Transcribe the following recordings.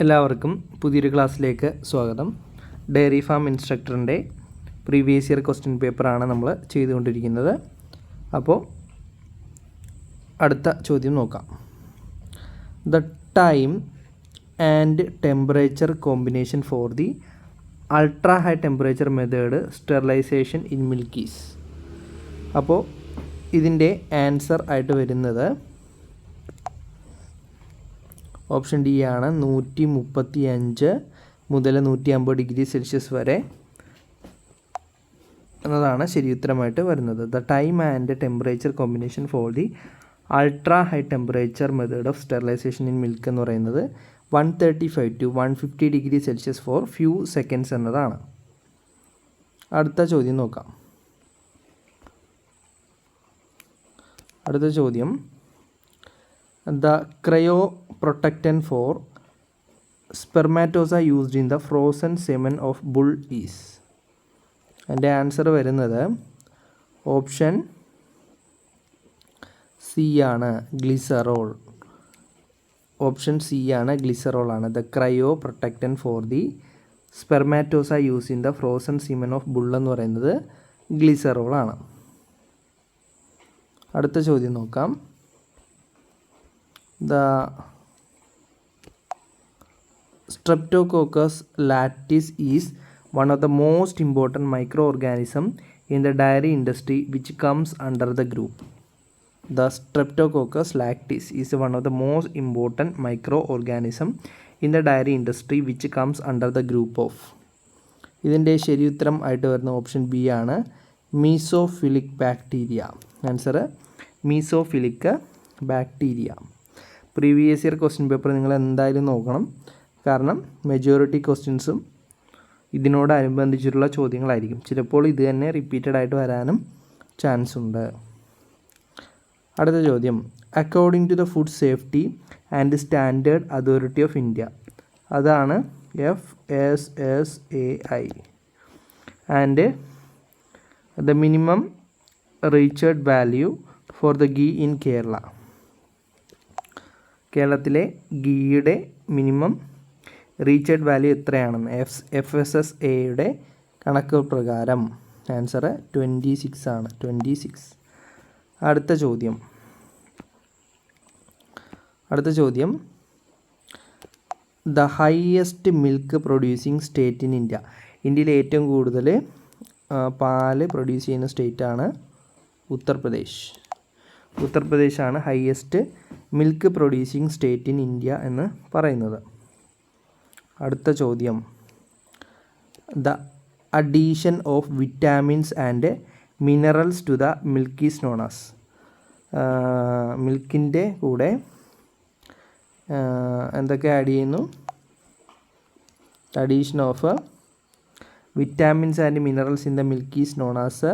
എല്ലാവർക്കും പുതിയൊരു ക്ലാസ്സിലേക്ക് സ്വാഗതം. ഡയറി ഫാം ഇൻസ്ട്രക്ടറിൻ്റെ പ്രീവിയസ് ഇയർ ക്വസ്റ്റ്യൻ പേപ്പറാണ് നമ്മൾ ചെയ്തുകൊണ്ടിരിക്കുന്നത്. അപ്പോൾ അടുത്ത ചോദ്യം നോക്കാം. The time and temperature combination for the ultra high temperature method sterilisation in milk is. അപ്പോൾ ഇതിൻ്റെ ആൻസർ ആയിട്ട് വരുന്നത് ഓപ്ഷൻ ഡി ആണ്. 135 മുതൽ 150 ഡിഗ്രി സെൽഷ്യസ് വരെ എന്നതാണ് ശരി ഉത്തരമായിട്ട് വരുന്നത്. The time and temperature combination for the ultra high temperature method of sterilisation in milk എന്ന് പറയുന്നത് 135 to 150 degree Celsius for few seconds എന്നതാണ്. അടുത്ത ചോദ്യം നോക്കാം. അടുത്ത ചോദ്യം, the cryoprotectant for spermatozoa used in the frozen semen of bull is. എൻ്റെ answer വരുന്നത് ഓപ്ഷൻ സി ആണ്, ഗ്ലിസറോൾ. ഓപ്ഷൻ സി ആണ്, ഗ്ലിസറോൾ ആണ്. The cryoprotectant for the spermatozoa use in the frozen semen of bull എന്ന് പറയുന്നത് glycerol ആണ്. അടുത്ത ചോദ്യം നോക്കാം. The Streptococcus lactis is one of the most important microorganism in the dairy industry which comes under the group. The Streptococcus lactis is one of the most important microorganism in the dairy industry which comes under the group of. ഇതിൻ്റെ ശരി ഉത്തരം ആയിട്ട് വരുന്ന option B ആണ്, mesophilic bacteria. Answer mesophilic bacteria. Previous year question paper നിങ്ങൾ എന്തായാലും നോക്കണം. കാരണം മെജോറിറ്റി ക്വസ്റ്റ്യൻസും ഇതിനോടനുബന്ധിച്ചിട്ടുള്ള ചോദ്യങ്ങളായിരിക്കും. ചിലപ്പോൾ ഇത് തന്നെ റിപ്പീറ്റഡ് ആയിട്ട് വരാനും ചാൻസ് ഉണ്ട്. അടുത്ത ചോദ്യം, according to the food safety and standard authority of India, അതാണ് FSSAI, and the minimum reached value for the ghee in Kerala. കേരളത്തിലെ ഗീയുടെ മിനിമം റീച്ചഡ് വാല്യൂ എത്രയാണെന്ന് FSSAയുടെ കണക്ക് പ്രകാരം ആൻസർ 26 ആണ്, 26. അടുത്ത ചോദ്യം, the highest milk producing state in India. ഇന്ത്യയിൽ ഏറ്റവും കൂടുതൽ പാല് പ്രൊഡ്യൂസ് ചെയ്യുന്ന സ്റ്റേറ്റാണ് ഉത്തർപ്രദേശ്. ഉത്തർപ്രദേശാണ് highest milk producing state in India എന്ന് പറയുന്നത്. അടുത്ത ചോദ്യം, the addition of vitamins and minerals to the milk is known as. മിൽക്കിൻ്റെ കൂടെ എന്തൊക്കെ ആഡ് ചെയ്യുന്നു? Addition of vitamins and minerals in the milk is known as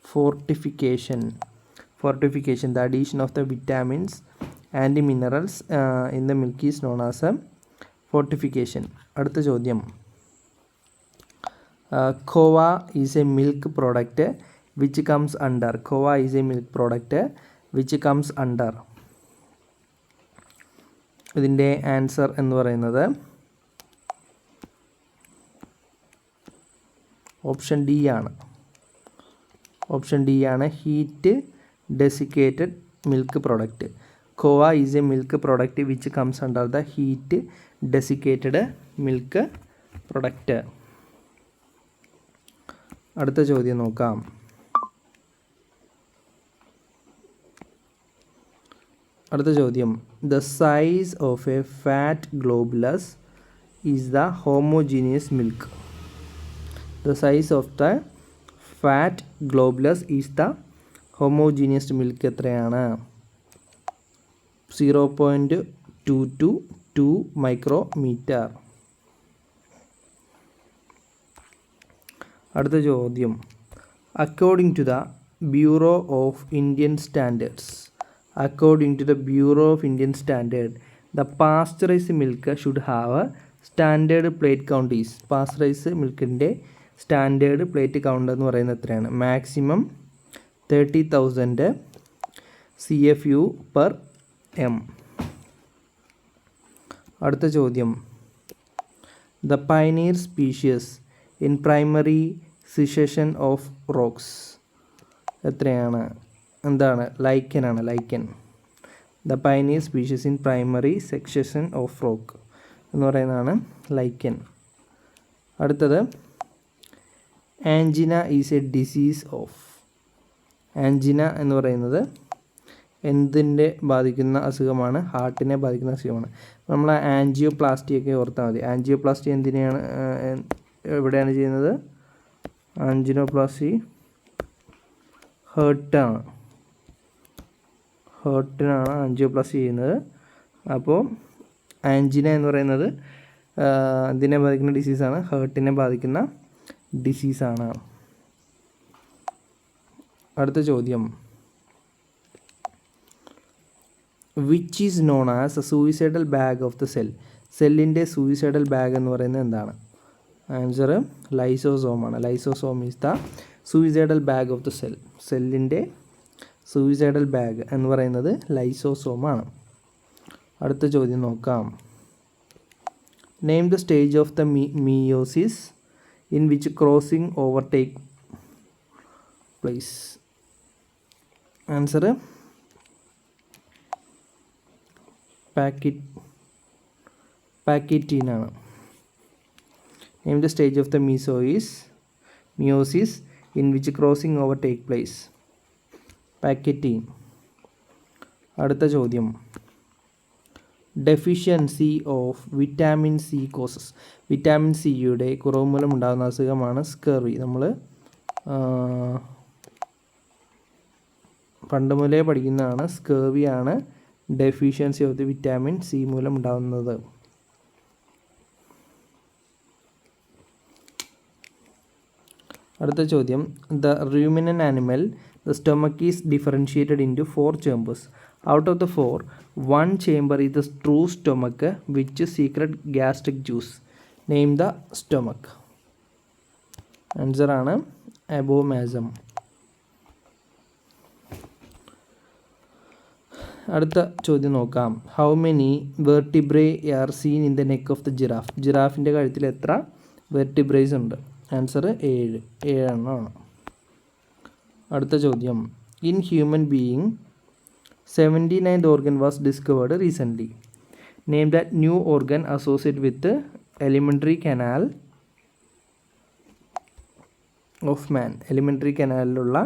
fortification. The addition of the vitamins and minerals in the milk is known as a fortification. അടുത്ത ചോദ്യം, Khowa is a milk product which comes under. Khowa is a milk product which comes under. ഇതിൻ്റെ answer എന്ന് പറയുന്നത് option D ആണ്. Option D ആണ്, heat desiccated milk product. Khowa is a milk product which comes under the heat desiccated milk product. അടുത്ത ചോദ്യം നോക്കാം. അടുത്ത ചോദ്യം, the size of a fat globulus is the homogeneous milk. The size of the fat globulus is the homogeneous milk എത്രയാണ്? 0.222 micrometre. അടുത്ത ചോദ്യം, according to the Bureau of Indian Standards. According to the Bureau of Indian standard, the pasteurised milk should have standard plate count is. Pasteurised മിൽക്കിൻ്റെ standard plate count എന്ന് പറയുന്നത് എത്രയാണ്? Maximum 30,000 CFU per m. അടുത്ത ചോദ്യം, the pioneer species in primary succession of rocks എത്രയാണ്? എന്താണ്? ലൈക്കനാണ്, lichen. The pioneer species in primary section of rock എന്ന് പറയുന്നതാണ് ലൈക്കൻ. അടുത്തത്, angina is a disease of. Angina എന്ന് പറയുന്നത് എന്തിൻ്റെ ബാധിക്കുന്ന അസുഖമാണ്? ഹാർട്ടിനെ ബാധിക്കുന്ന അസുഖമാണ്. നമ്മൾ ആൻജിയോപ്ലാസ്റ്റിയൊക്കെ ഓർത്താൽ മതി. ആൻജിയോപ്ലാസ്റ്റി എന്തിനെയാണ്, എവിടെയാണ് ചെയ്യുന്നത്? ആൻജിയോപ്ലാസ്റ്റി ഹേർട്ടിനാണ് ആൻജിയോപ്ലാസ്റ്റി ചെയ്യുന്നത്. അപ്പോൾ ആൻജിന എന്ന് പറയുന്നത് ഇതിനെ ബാധിക്കുന്ന ഡിസീസാണ്, ഹേർട്ടിനെ ബാധിക്കുന്ന ഡിസീസാണ്. അടുത്ത ചോദ്യം, which is known as a suicidal bag of the cell. സെല്ലിൻ്റെ സൂയിസൈഡൽ ബാഗ് എന്ന് പറയുന്നത് എന്താണ്? ആൻസർ ലൈസോസോമാണ്. Lysosome is the suicidal bag of the cell. സെല്ലിൻ്റെ സൂയിസൈഡൽ ബാഗ് എന്ന് പറയുന്നത് ലൈസോസോമാണ്. അടുത്ത ചോദ്യം നോക്കാം. Name the stage of the meiosis in which crossing over take place. Answer പാക്കറ്റീനാണ്. Name the stage of the meiosis in which crossing over take place. Pachytene. അടുത്ത ചോദ്യം, deficiency of vitamin C causes. Vitamin സിയുടെ കുറവ് മൂലം ഉണ്ടാകുന്ന അസുഖമാണ് സ്കർവി. നമ്മൾ പണ്ട് മുതലേ പഠിക്കുന്നതാണ്. സ്കർവിയാണ് deficiency of the vitamin C മൂലം ഉണ്ടാകുന്നത്. അടുത്ത ചോദ്യം, the ruminant animal the stomach is differentiated into 4 chambers. Out of the 4, 1 chamber is the true stomach, which secret gastric juice. Name the stomach. Answer ആണ് abomasum. അടുത്ത ചോദ്യം നോക്കാം. How many vertebrae are seen in the neck of the giraffe. ജിറാഫിൻ്റെ കഴുത്തിൽ എത്ര vertebraes ഉണ്ട്? Answer 7 എണ്ണമാണ്. അടുത്ത ചോദ്യം, in human being 79th organ was discovered recently. Name that new organ associated with the alimentary canal of man. Alimentary canalലുള്ള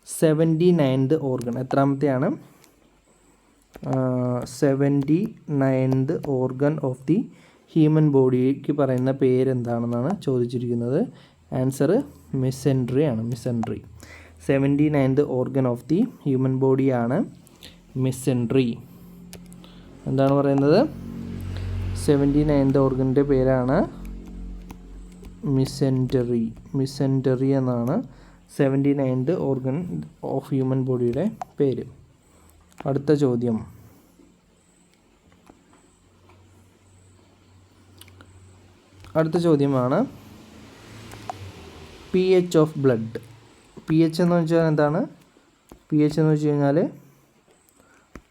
79th organ എത്രാമത്തെയാണ്? 79th organ of the human bodyക്ക് പറയുന്ന പേരെന്താണെന്നാണ് ചോദിച്ചിരിക്കുന്നത്. Answer masonry ആണ്. Masonry. 79th organ of the human body ആണ് masonry. എന്താണ് പറയുന്നത്? 79th ഓർഗൻ്റെ പേരാണ് മിസെൻറ്ററി. മിസെൻറ്ററി എന്നാണ് 79th organ of human ബോഡിയുടെ പേര്. അടുത്ത ചോദ്യം, അടുത്ത ചോദ്യമാണ് P H of blood. P H എന്ന് വെച്ചാൽ എന്താണ്? പി എച്ച് എന്ന് വെച്ച് കഴിഞ്ഞാൽ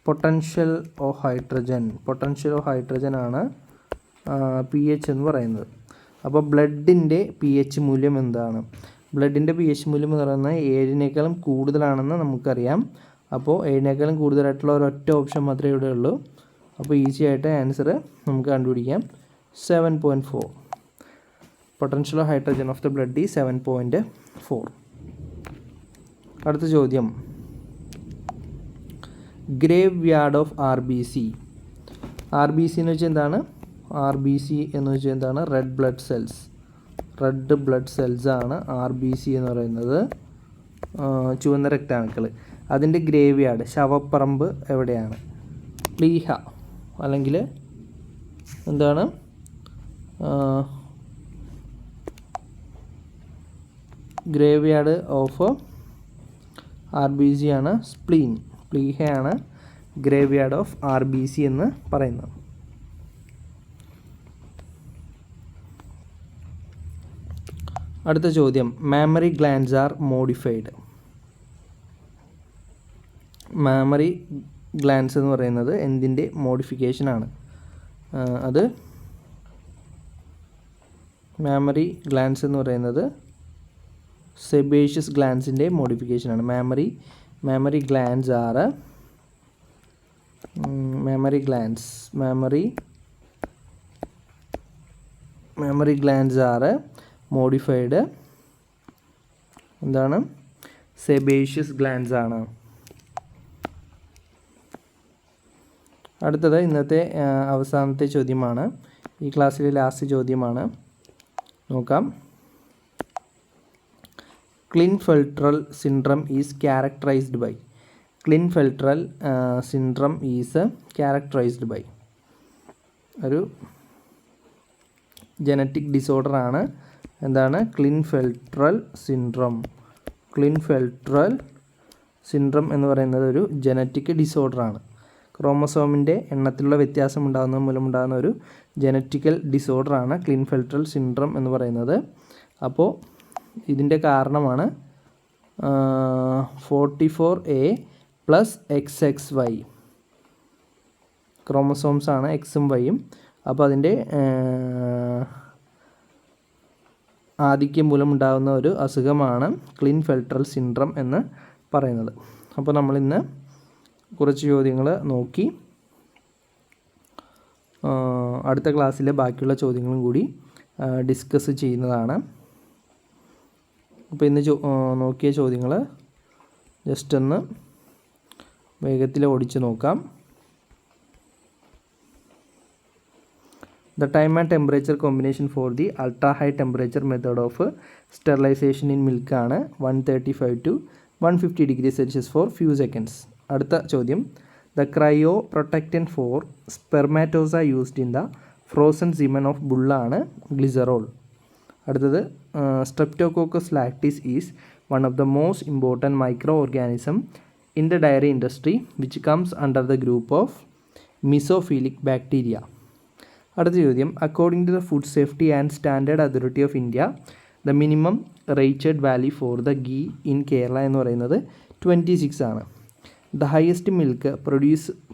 പൊട്ടൻഷ്യൽ ഓഫ് ഹൈഡ്രജൻ ആണ് പി എച്ച് എന്ന് പറയുന്നത്. അപ്പോൾ ബ്ലഡിൻ്റെ പി എച്ച് മൂല്യം എന്താണ്? ബ്ലഡിൻ്റെ പി എച്ച് മൂല്യം എന്ന് പറയുന്നത് 7നേക്കാളും കൂടുതലാണെന്ന് നമുക്കറിയാം. അപ്പോൾ 7നേക്കാളും കൂടുതലായിട്ടുള്ള ഒരൊറ്റ ഓപ്ഷൻ മാത്രമേ ഇവിടെ ഉള്ളൂ. അപ്പോൾ ഈസി ആയിട്ട് ആൻസർ നമുക്ക് കണ്ടുപിടിക്കാം. 7.4. Potential of hydrogen of the blood ഈ 7.4. അടുത്ത ചോദ്യം, graveyard of R B C. R B C എന്ന് വെച്ചാൽ എന്താണ്? ആർ ബി സി എന്ന് വെച്ചാൽ എന്താണ്? റെഡ് ബ്ലഡ് സെൽസ് ആണ് ആർ ബി സി എന്ന് പറയുന്നത്. ചുവന്ന രക്താണുക്കൾ. അതിൻ്റെ ഗ്രേവ് യാർഡ്, ശവപ്പറമ്പ് എവിടെയാണ്? പ്ലീഹ അല്ലെങ്കിൽ എന്താണ്? Graveyard of R B C ആണ് സ്പ്ലീൻ. പ്ലീഹയാണ് graveyard of R B C എന്ന് പറയുന്നത്. അടുത്ത ചോദ്യം, mammary glands are modified. Mammary glands എന്ന് പറയുന്നത് എന്തിൻ്റെ മോഡിഫിക്കേഷനാണ്? അത് മാമറി ഗ്ലാൻസ് എന്ന് പറയുന്നത് സെബേഷ്യസ് ഗ്ലാൻസിൻ്റെ മോഡിഫിക്കേഷനാണ്. Mammary glands are mammary glands are modified എന്താണ് സെബേഷ്യസ് ഗ്ലാൻസ് ആണ്. അടുത്തത് ഇന്നത്തെ അവസാനത്തെ ചോദ്യമാണ്, ഈ ക്ലാസ്സിലെ ലാസ്റ്റ് ചോദ്യമാണ്. നോക്കാം. Klinefelter syndrome is characterised by. Klinefelter syndrome is characterised by ഒരു ജനറ്റിക് ഡിസോർഡർ ആണ്. എന്താണ് ക്ലിൻഫെൽട്രൽ സിൻഡ്രം? ക്ലിൻഫെൽട്രൽ സിൻഡ്രം എന്ന് പറയുന്നത് ഒരു ജനറ്റിക് ഡിസോർഡർ ആണ്. ക്രോമസോമിൻ്റെ എണ്ണത്തിലുള്ള വ്യത്യാസം ഉണ്ടാകുന്നത് മൂലമുണ്ടാകുന്ന ഒരു ജനറ്റിക്കൽ ഡിസോർഡർ ആണ് ക്ലിൻഫെൽട്രൽ സിൻഡ്രം എന്ന് പറയുന്നത്. അപ്പോൾ ഇതിൻ്റെ കാരണമാണ് 44A പ്ലസ് XXY ക്രോമസോംസ് ആണ്, എക്സും വൈയും. അപ്പോൾ അതിൻ്റെ ആധിക്യം മൂലം ഉണ്ടാകുന്ന ഒരു അസുഖമാണ് ക്ലിൻഫെൽട്രൽ സിൻഡ്രം എന്ന് പറയുന്നത്. അപ്പോൾ നമ്മളിന്ന് കുറച്ച് ചോദ്യങ്ങൾ നോക്കി. അടുത്ത ക്ലാസ്സിലെ ബാക്കിയുള്ള ചോദ്യങ്ങളും കൂടി ഡിസ്കസ് ചെയ്യുന്നതാണ്. അപ്പോൾ ഇന്ന് നോക്കിയ ചോദ്യങ്ങൾ ജസ്റ്റ് ഒന്ന് വേഗത്തിൽ ഓടിച്ച് നോക്കാം. The time and temperature combination for the ultra high temperature method of sterilization in milk ആണ് 135 to 150 degrees Celsius for few seconds. അടുത്ത ചോദ്യം, the cryoprotectant for spermatozoa used in the frozen semen of bull ആണ് glycerol. അടുത്തത്, Streptococcus lactis is one of the most important microorganism in the dairy industry which comes under the group of mesophilic bacteria. അടുത്ത ചോദ്യം, according to the food safety and standard authority of India the minimum rated value for the ghee in Kerala എന്ന് പറയുന്നത് 26 ആണ്. The highest milk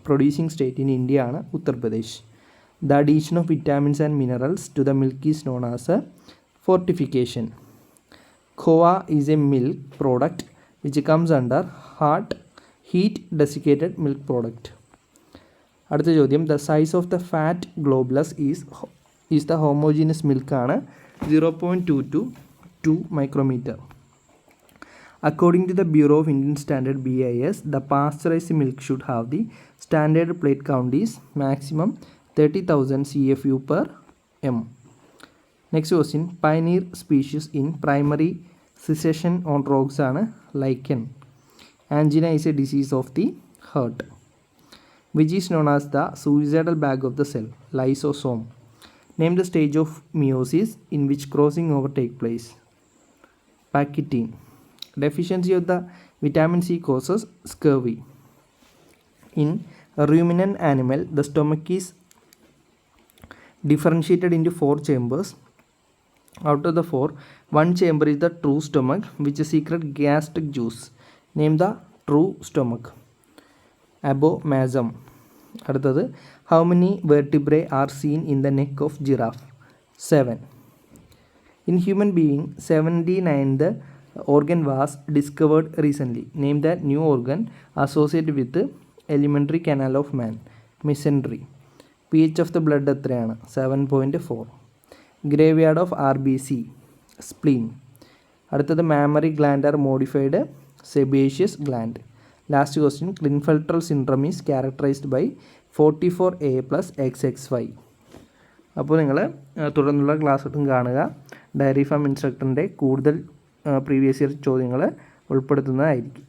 producing state in India ആണ് Uttar Pradesh. The addition of vitamins and minerals to the milk is known as a fortification. Khoa is a milk product which comes under heat desiccated milk product. അടുത്ത ചോദ്യം, the size of the fat ഗ്ലോബുലസ് is the homogeneous milk ആണ് 0.2 to 2 micrometre. According to the Bureau of Indian standard BIS, the pasteurised milk should have the standard plate count is maximum 30,000 CFU per m. Next question, pioneer species in primary succession on rocks ആണ് lichen. Angina is a disease of the heart. Which is known as the suicidal bag of the cell, lysosome. Name the stage of meiosis in which crossing over take place. Pachytene. Deficiency of the vitamin C causes scurvy. In a ruminant animal, the stomach is differentiated into 4 chambers. Out of the 4, one chamber is the true stomach, which is secret gastric juice. Name the true stomach. Abomasum. അടുത്തത്, how many vertebrae are seen in the neck of giraffe? 7. In human being 79th organ was discovered recently. Name the new organ associated with the alimentary canal of man. Mesentery. pH of the blood എത്രയാണ്? 7.4. Graveyard of RBC, spleen. അടുത്തത്, mammary gland are modified sebaceous gland. Last question, Klinefelter syndrome is characterised by 44A plus XXY. അപ്പോൾ നിങ്ങൾ തുടർന്നുള്ള ക്ലാസ്സും കാണുക. Diary farm ഇൻസ്ട്രക്ടറിൻ്റെ കൂടുതൽ previous year ചോദ്യങ്ങൾ ഉൾപ്പെടുത്തുന്നതായിരിക്കും.